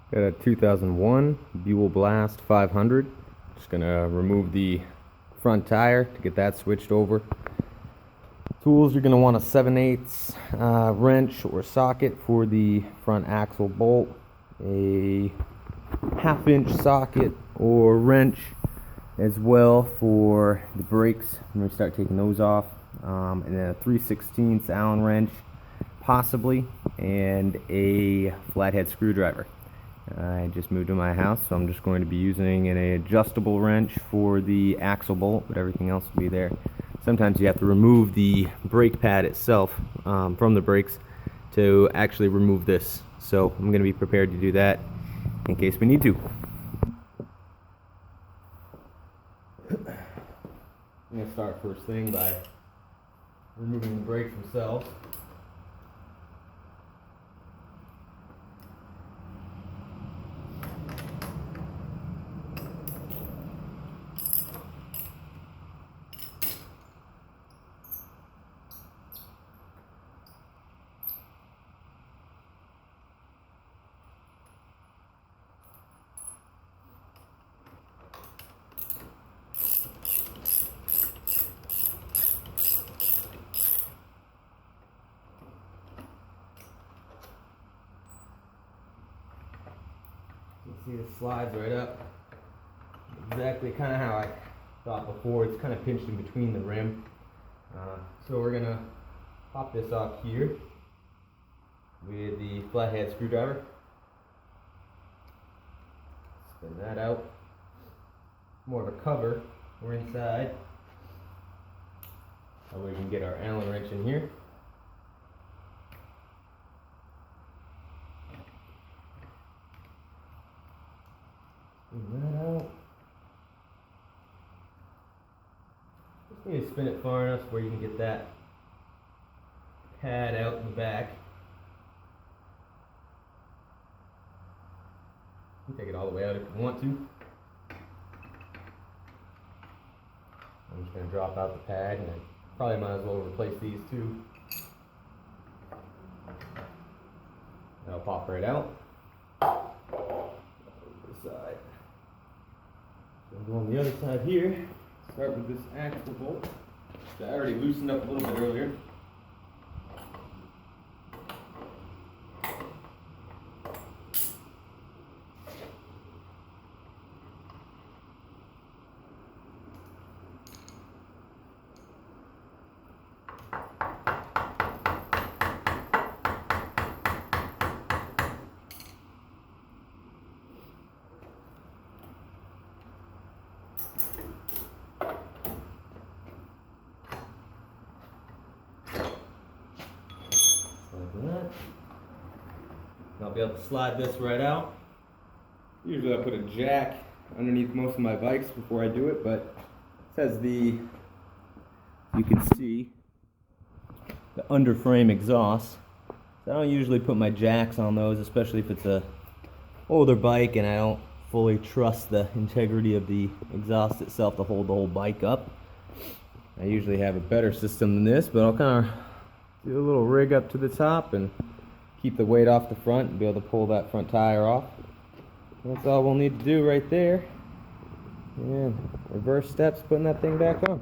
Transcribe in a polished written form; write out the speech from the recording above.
Got a 2001 Buell Blast 500. Just gonna remove the front tire to get that switched over. Tools, you're gonna want a 7/8 wrench or socket for the front axle bolt, a 1/2 inch socket or wrench as well for the brakes when we start taking those off, and then a 3/16 Allen wrench possibly, and a flathead screwdriver. I just moved to my house, so I'm just going to be using an adjustable wrench for the axle bolt, but everything else will be there. Sometimes you have to remove the brake pad itself from the brakes to actually remove this. So I'm going to be prepared to do that in case we need to. I'm going to start first thing by removing the brakes themselves. You see it slides right up. Exactly kind of how I thought before. It's kind of pinched in between the rim. So we're gonna pop this off here with the flathead screwdriver. Spin that out. More of a cover. We're inside. That way we can get our Allen wrench in here. Spin that out. Just need to spin it far enough where you can get that pad out in the back. You can take it all the way out if you want to. I'm just going to drop out the pad, and I probably might as well replace these too. That'll pop right out. This side. So go on the other side here. Start with this axle bolt that I already loosened up a little bit earlier. That. I'll be able to slide this right out. Usually I put a jack underneath most of my bikes before I do it, but it says you can see the underframe exhaust. So I don't usually put my jacks on those, especially if it's a older bike and I don't fully trust the integrity of the exhaust itself to hold the whole bike up. I usually have a better system than this, but I'll kind of do a little rig up to the top and keep the weight off the front and be able to pull that front tire off. That's all we'll need to do right there. And reverse steps putting that thing back on.